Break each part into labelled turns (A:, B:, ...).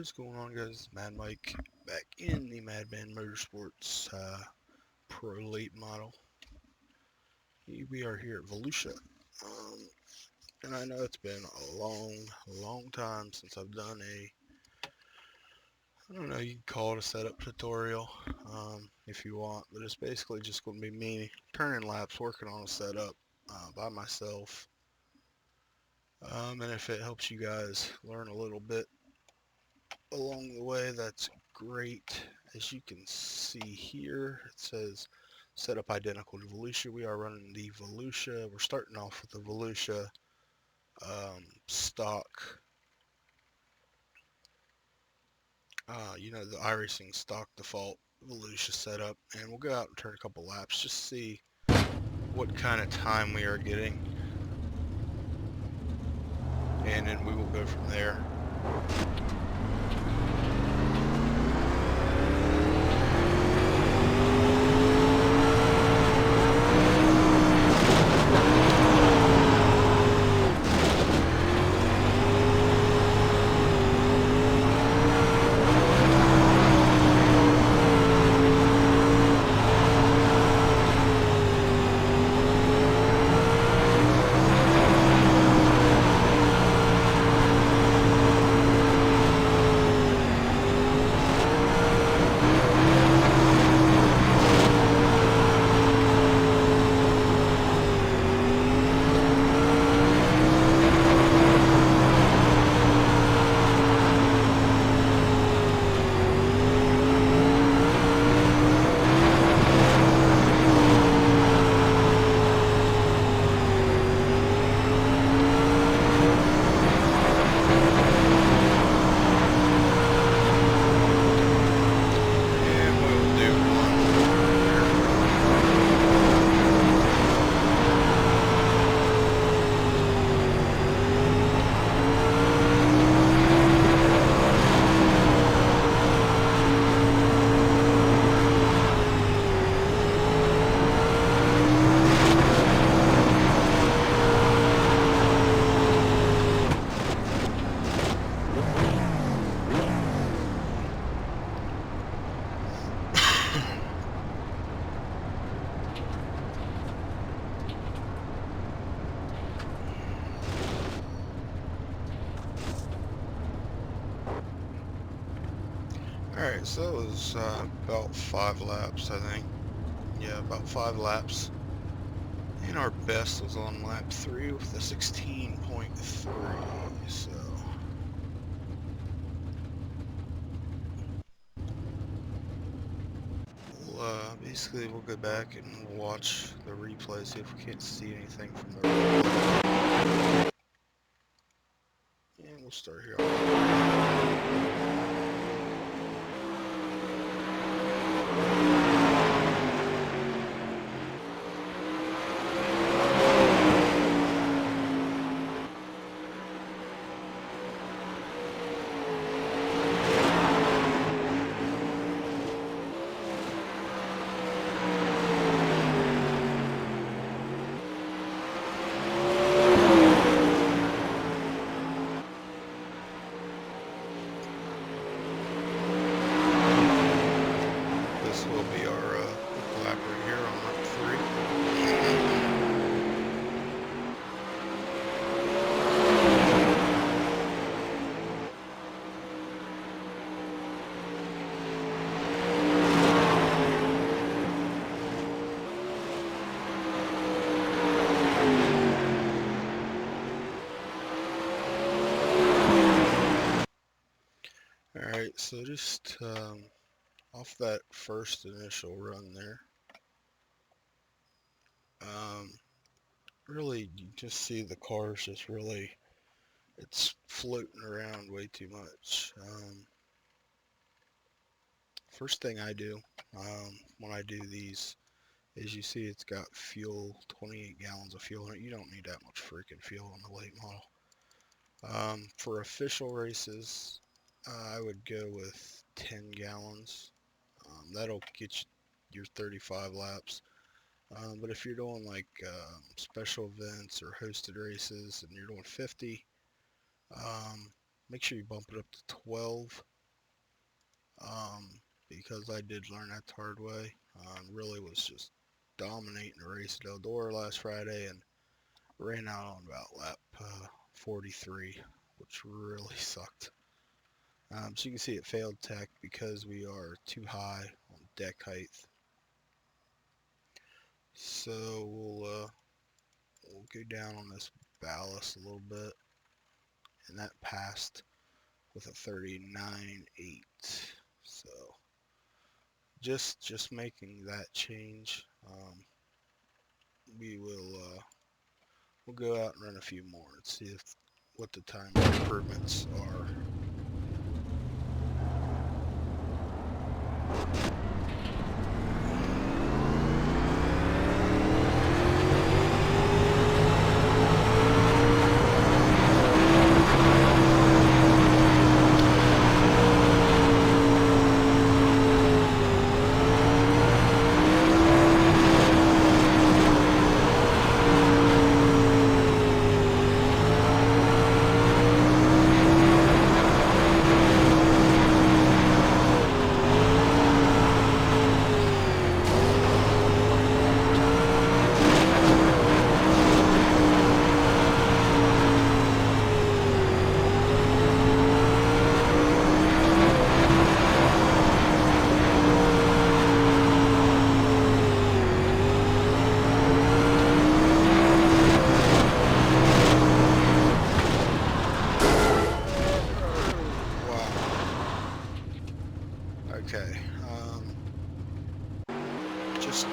A: What's going on, guys? Mad Mike back in the Madman Motorsports Pro Late model. We are here at Volusia. And I know it's been a long time since I've done I don't know, you can call it a setup tutorial if you want, but it's basically just going to be me turning laps, working on a setup by myself. And if it helps you guys learn a little bit along the way, that's great. As you can see here, it says setup identical to Volusia. We are running the Volusia. We're starting off with the Volusia stock, the iRacing stock default Volusia setup, and we'll go out and turn a couple laps just to see what kind of time we are getting, and then we will go from there. Alright, so that was about 5 laps, I think. Yeah, about 5 laps. And our best was on lap 3 with a 16.3, so... basically we'll go back and we'll watch the replay, see if we can't see anything from the replay. And we'll start here. This will be our lap right here on lap 3. Alright, so just off that first initial run there, really you just see the cars just really, it's floating around way too much. First thing I do when I do these is, you see it's got fuel, 28 gallons of fuel in it. You don't need that much freaking fuel on the late model. For official races, I would go with 10 gallons. That'll get you your 35 laps. But if you're doing like special events or hosted races and you're doing 50, make sure you bump it up to 12. because I did learn that the hard way. Really was just dominating the race at Eldora last Friday and ran out on about lap 43, which really sucked. So you can see it failed tech because we are too high on deck height. So we'll go down on this ballast a little bit, and that passed with a 39.8. So just making that change. We will we'll go out and run a few more and see if what the time improvements are. Okay, just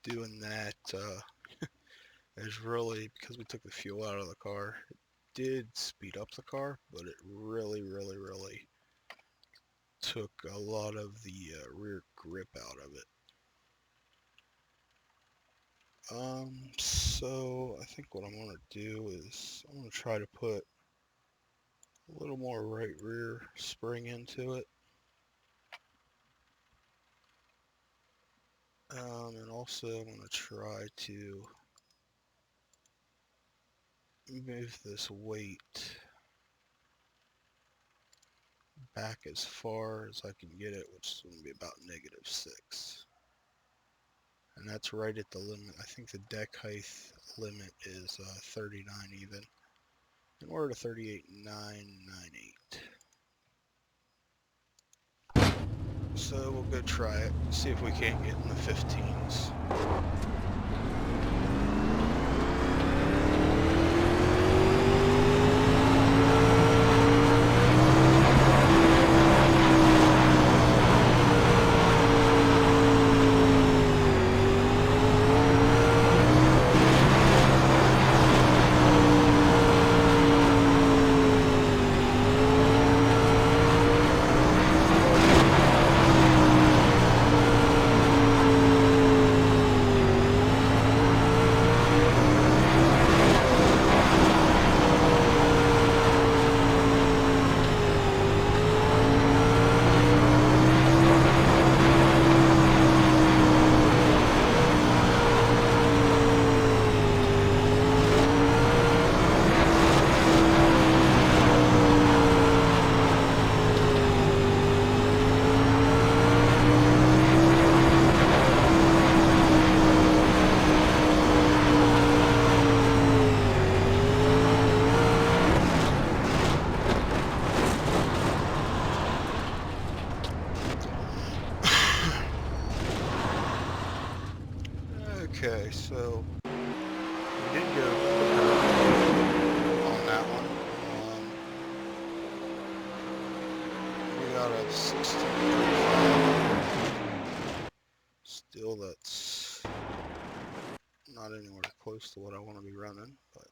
A: doing that is really because we took the fuel out of the car. It did speed up the car, but it really took a lot of the rear grip out of it. So I think what I'm gonna do is I'm gonna try to put a little more right rear spring into it. And also I'm going to try to move this weight back as far as I can get it, which is going to be about -6. And that's right at the limit. I think the deck height limit is 39 even. And we're at a 38.998. So we'll go try it, see if we can't get in the 15s. Okay, so we did go on that one. We got a 16.5. Still, that's not anywhere close to what I want to be running, but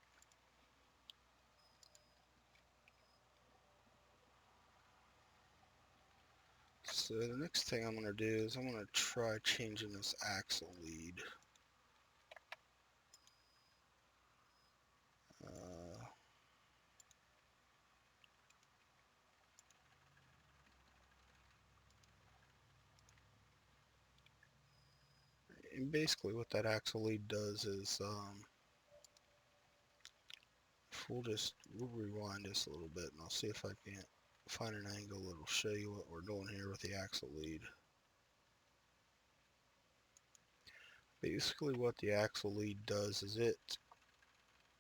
A: so the next thing I'm going to do is I'm going to try changing this axle lead. And basically what that axle lead does is, we'll rewind this a little bit and I'll see if I can't find an angle that'll show you what we're doing here with the axle lead. Basically what the axle lead does is it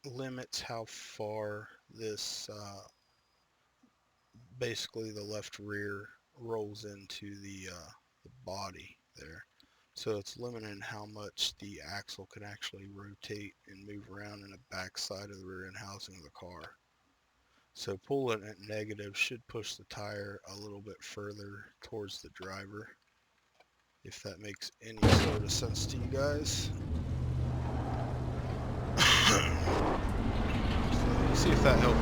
A: limits how far this basically the left rear rolls into the body there. So it's limiting how much the axle can actually rotate and move around in the back side of the rear end housing of the car. So pulling it negative should push the tire a little bit further towards the driver, if that makes any sort of sense to you guys. So let's see if that helps.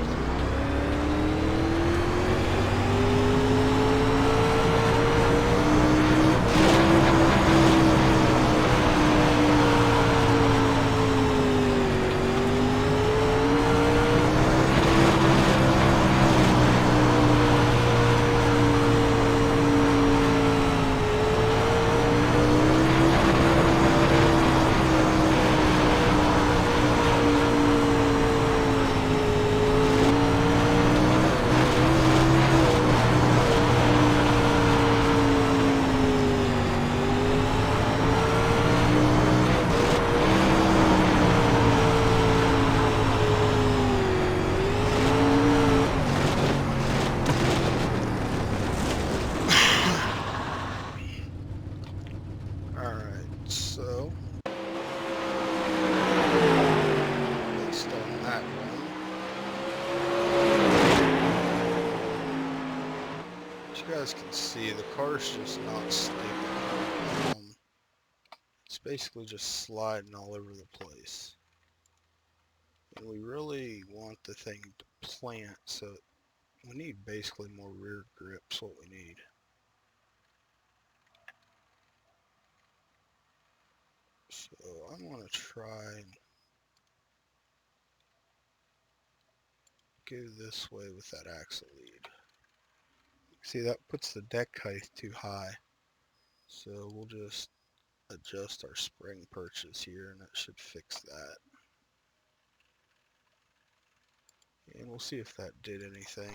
A: So, based on that one, as you guys can see, the car's just not sticking. It's basically just sliding all over the place. And we really want the thing to plant, so we need basically more rear grips, what we need. So I'm going to try and go this way with that axle lead. See, that puts the deck height too high. So we'll just adjust our spring perches here and that should fix that. And we'll see if that did anything.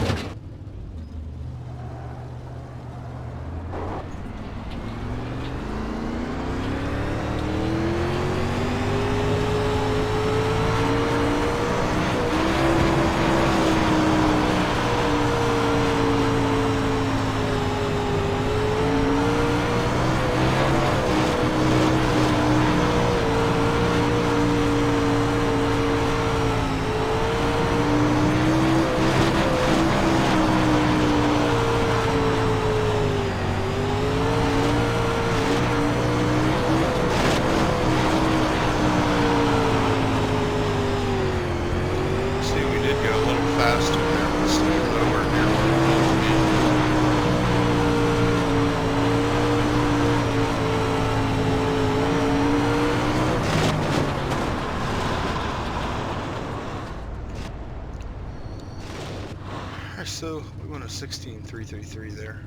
A: So we went a 16.333 there.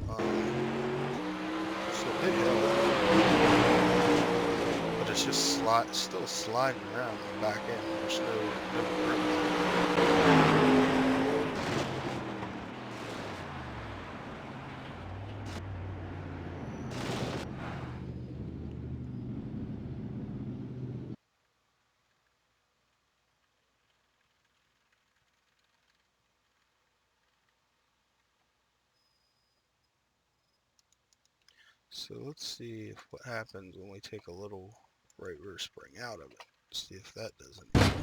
A: So it did help, but it's just still sliding around the back end. There's no grip. So let's see if what happens when we take a little right rear spring out of it. See if that does anything.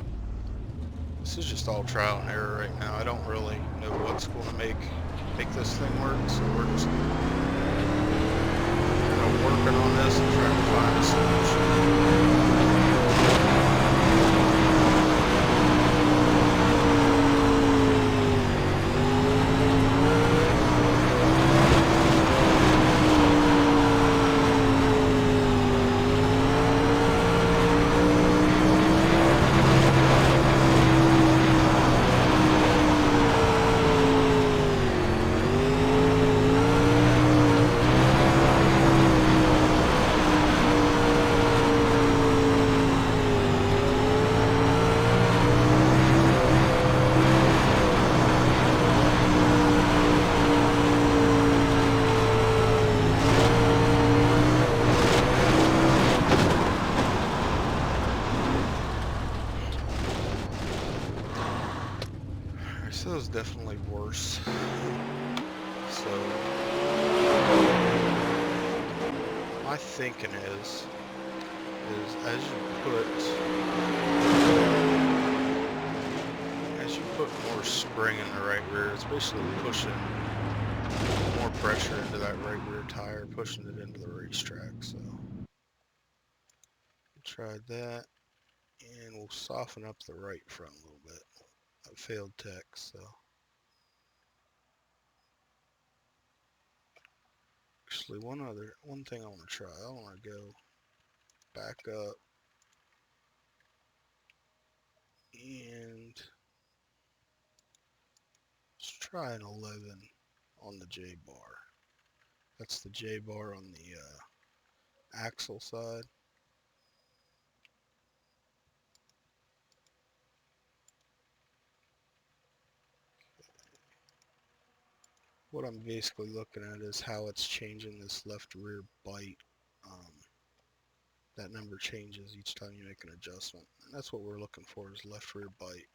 A: This is just all trial and error right now. I don't really know what's going to make this thing work, so we're just working on this and trying to find a solution. So it's definitely worse. So my thinking is as you put more spring in the right rear, it's basically pushing more pressure into that right rear tire, pushing it into the racetrack. So we'll try that, and we'll soften up the right front a little bit. That failed tech, so actually one thing I want to try. I want to go back up and let's try an 11 on the J bar. That's the J bar on the axle side. What I'm basically looking at is how it's changing this left rear bite. That number changes each time you make an adjustment. And that's what we're looking for, is left rear bite.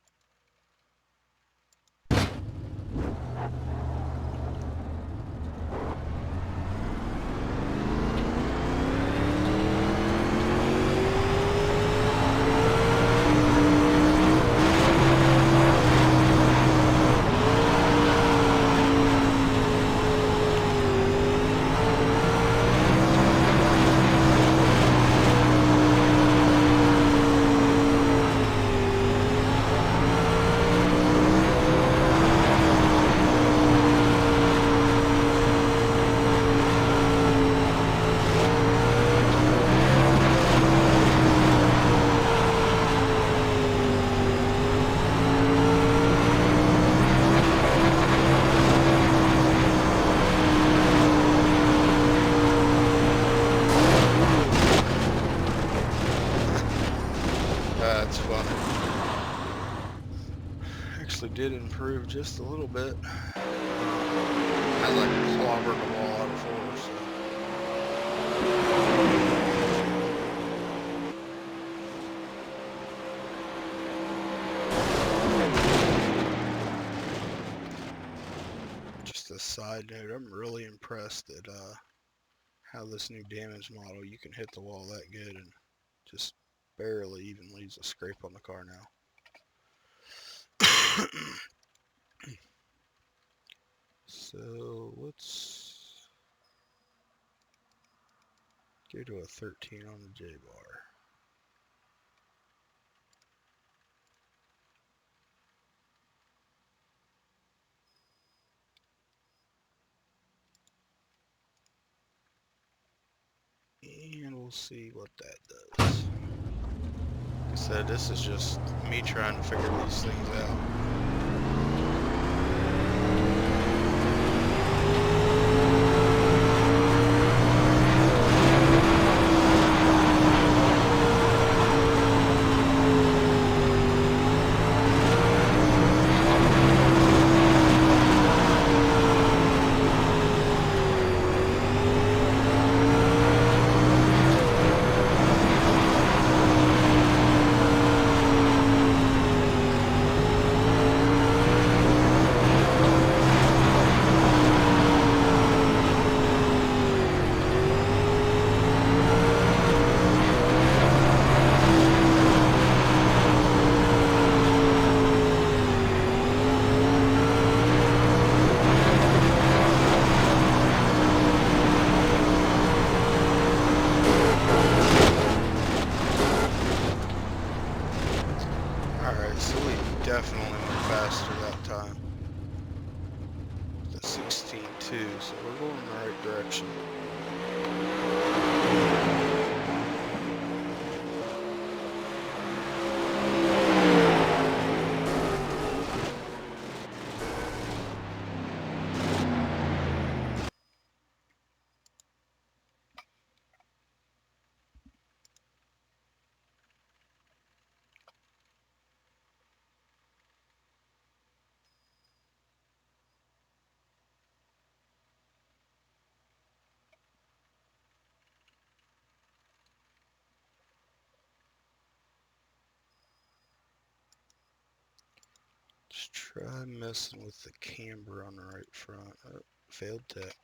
A: That's funny. Actually did improve just a little bit. As I clobbered the wall out before, so. Just a side note, I'm really impressed at how this new damage model, you can hit the wall that good and just barely even leaves a scrape on the car now. So let's go to a 13 on the J bar. And we'll see what that does. Like I said, this is just me trying to figure these things out. Alright, so we definitely went faster that time. The 16.2, so we're going in the right direction. Let's try messing with the camber on the right front. Oh, failed tech.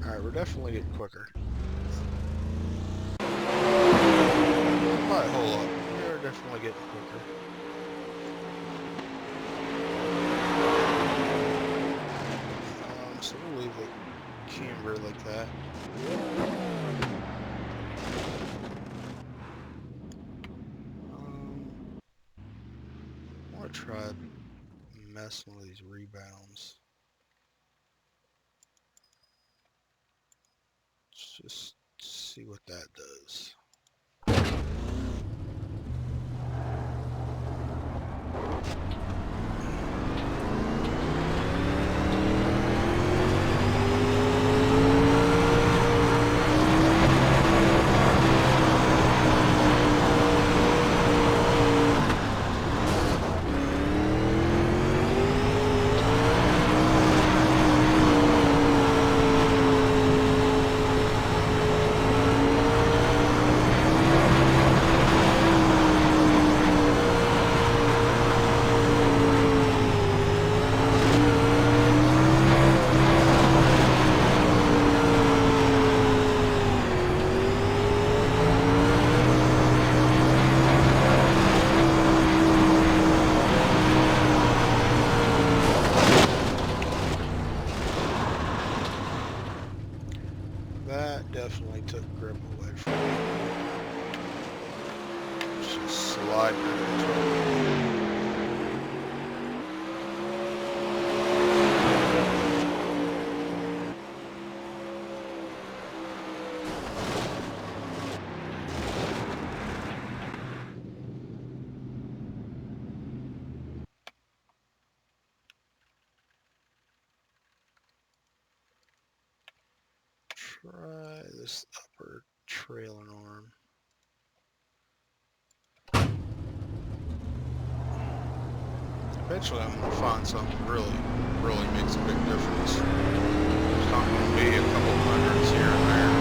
A: Alright, we're definitely getting quicker. Alright, hold up. We're definitely getting quicker. So we'll leave the camber like that. I want to try messing with these rebounds. Let's just see what that does. That definitely took grip away from me. Just slide try this upper trailing arm. Eventually I'm going to find something really makes a big difference. It's not going to be a couple hundreds here and there.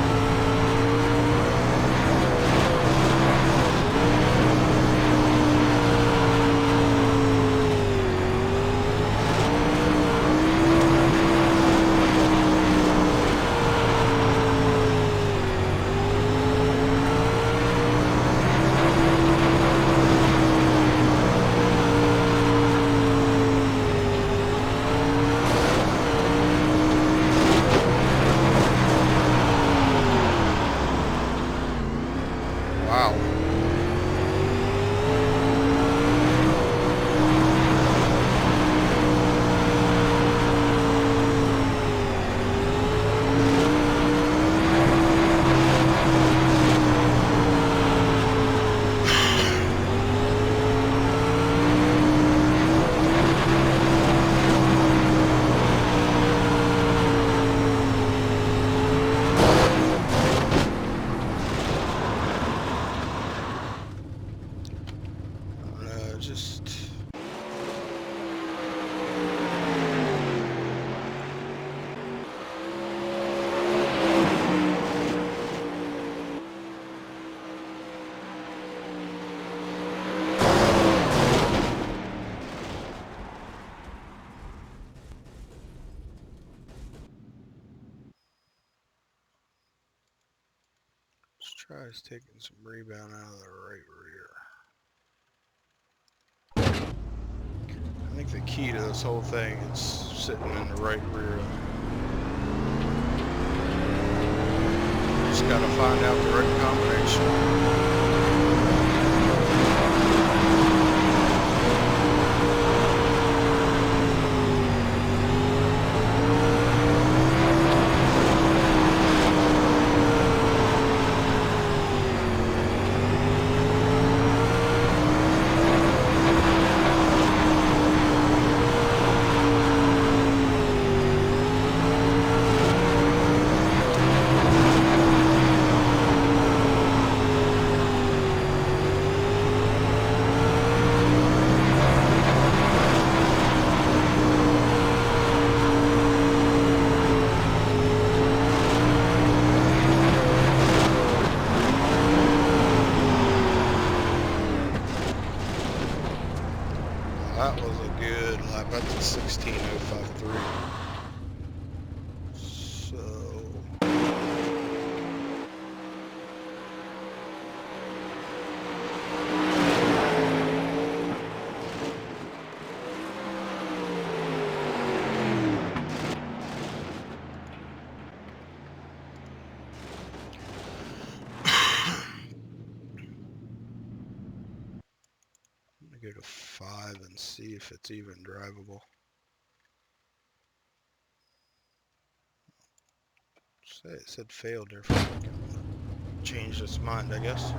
A: Tries taking some rebound out of the right rear. I think the key to this whole thing is sitting in the right rear. Just gotta find out the right combination. That was a good lap. That's a 16.053. So I'm gonna go to 5 and see if it's even drivable. It said failed there for a second. Changed its mind, I guess.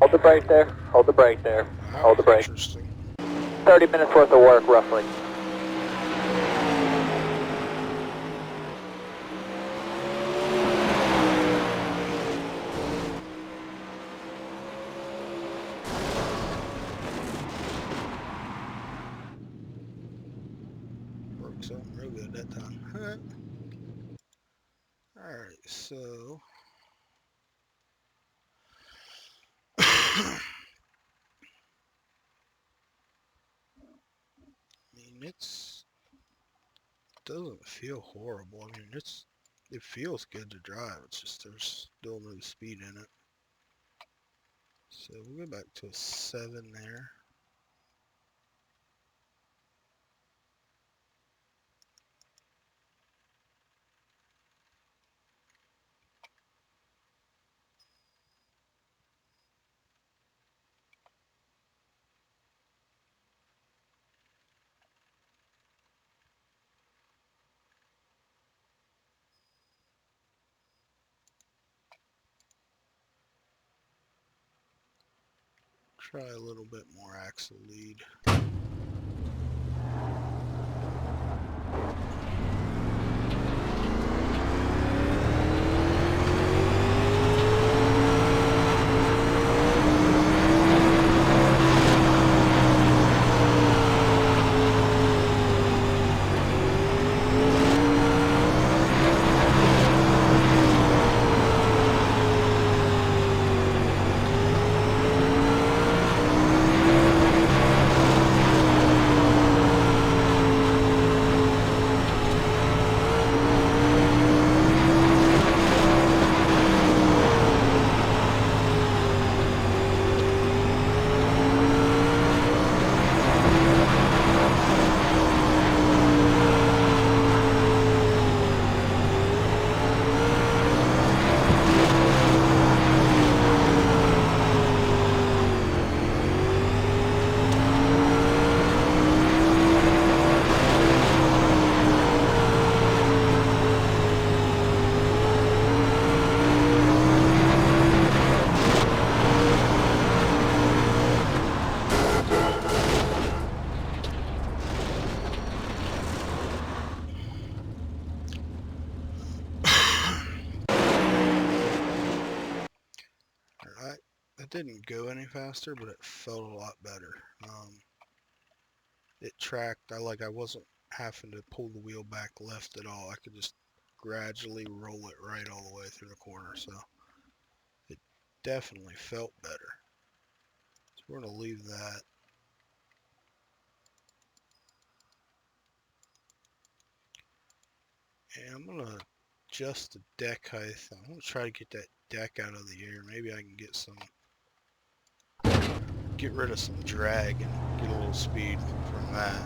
B: Hold the brake there. Hold the brake there. Hold the brake.
A: Interesting.
B: 30 minutes worth of work, roughly.
A: Broke something real good that time. Alright, so I mean, it doesn't feel horrible. I mean, it feels good to drive. It's just there's still no speed in it. So we'll go back to a 7 there. Try a little bit more axle lead. It didn't go any faster, but it felt a lot better. It tracked. I wasn't having to pull the wheel back left at all. I could just gradually roll it right all the way through the corner. So it definitely felt better. So we're going to leave that. And I'm going to adjust the deck height. I'm going to try to get that deck out of the air. Maybe I can get rid of some drag and get a little speed from that.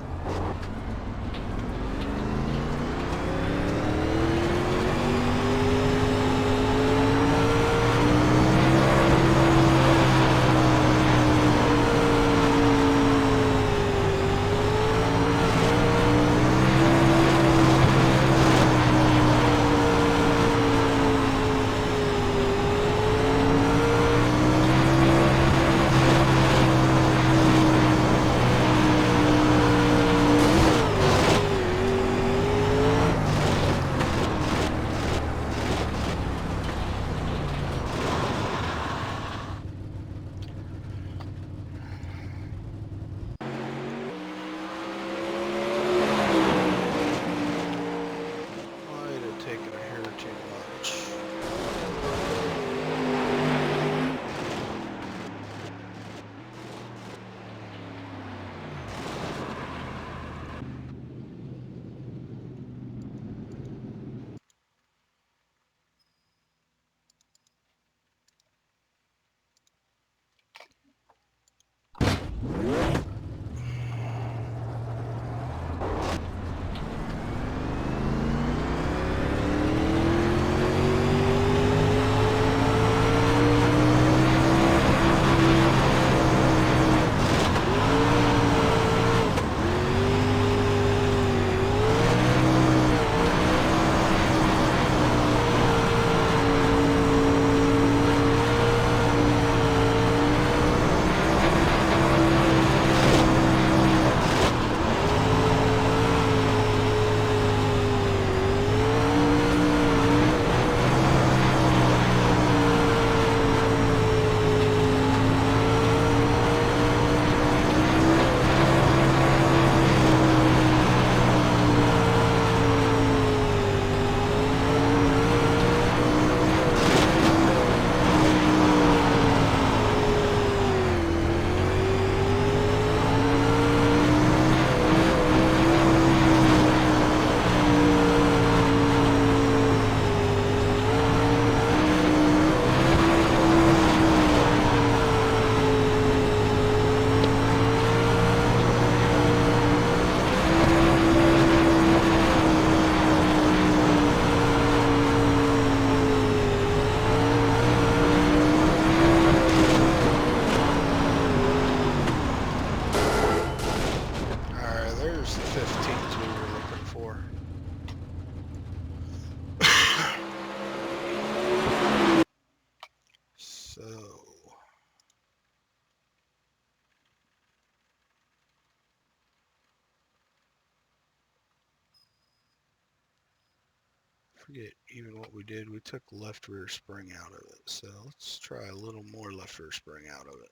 A: Forget even what we did. We took left rear spring out of it. So let's try a little more left rear spring out of it.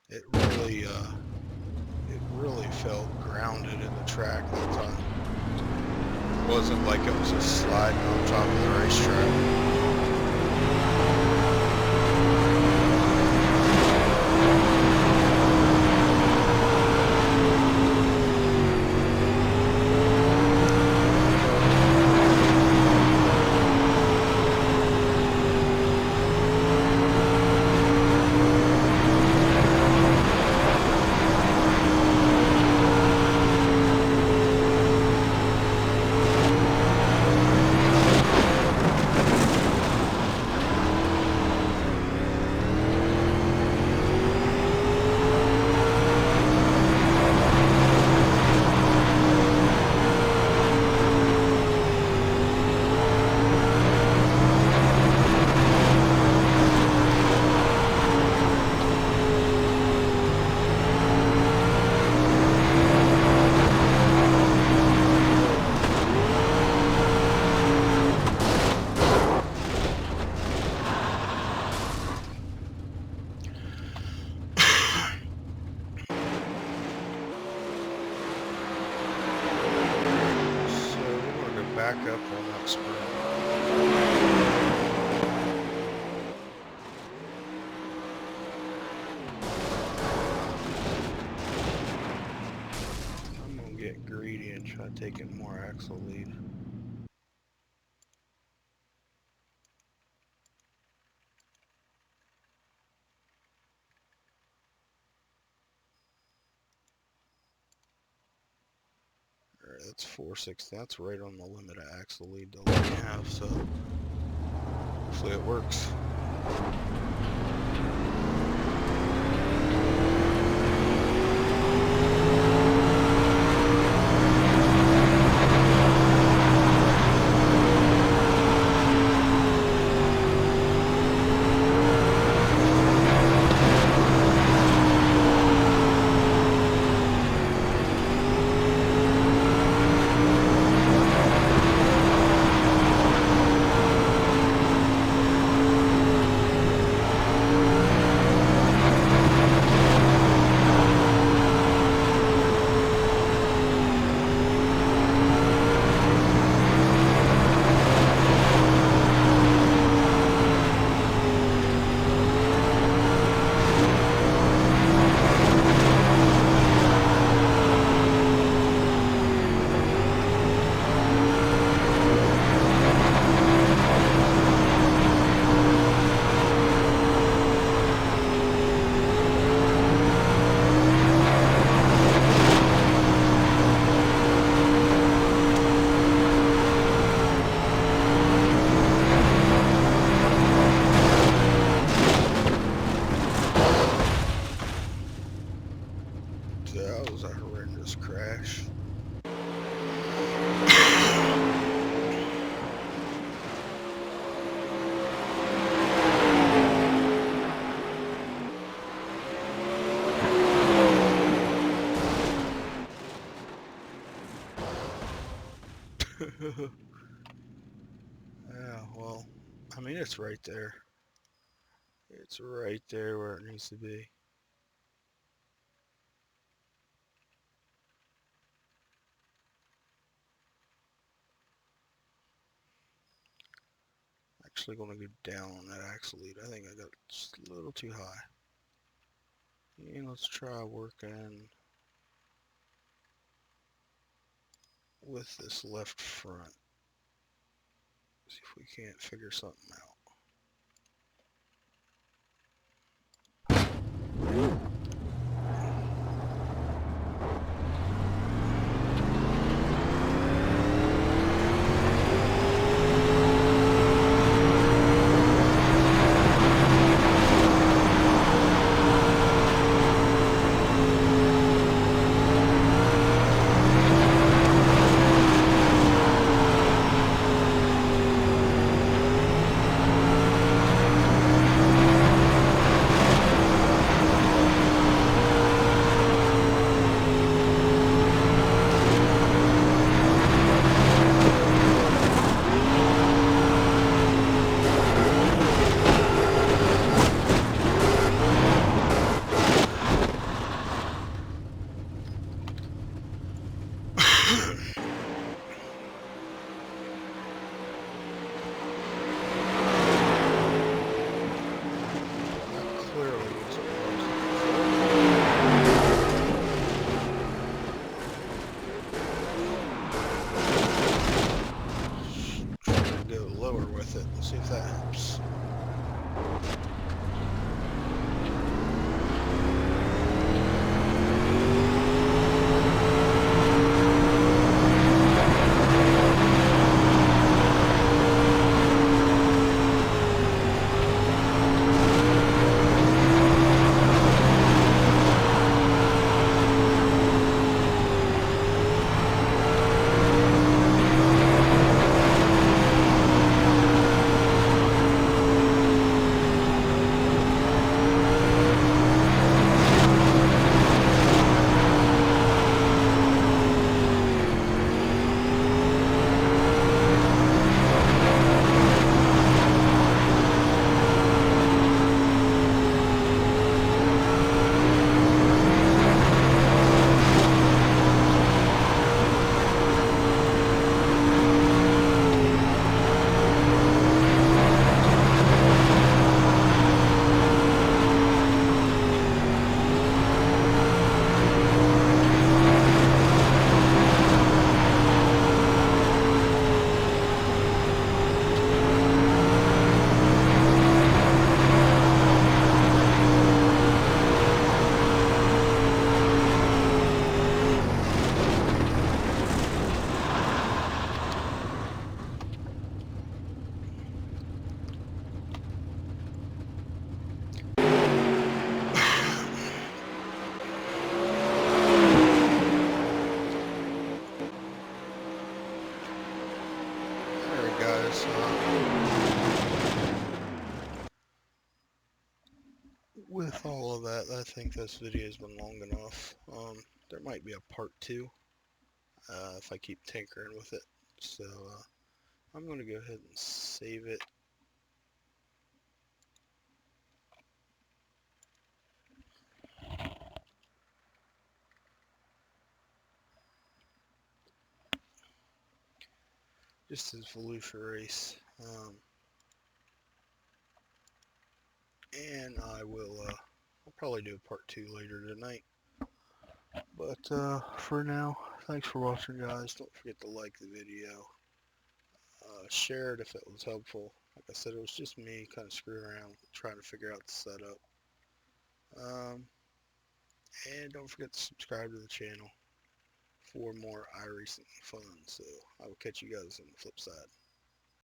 A: It really felt grounded in the track that time. It wasn't like it was just sliding on top of the racetrack. back up on that spring. I'm gonna get greedy and try taking more axle lead. Alright, that's 460. That's right on the limit of axle lead to let me have, so hopefully it works. That was a horrendous crash. Yeah, well, I mean, it's right there. It's right there where it needs to be. Actually going to go down on that axle lead. I think I got just a little too high. And let's try working with this left front. See if we can't figure something out. think this video's been long enough. There might be a part 2 if I keep tinkering with it. So I'm going to go ahead and save it. Just as Volusia race. And I'll probably do a part 2 later tonight. But for now, thanks for watching, guys. Don't forget to like the video. Share it if it was helpful. Like I said, it was just me kind of screwing around trying to figure out the setup. And don't forget to subscribe to the channel for more iRacing fun. So I will catch you guys on the flip side.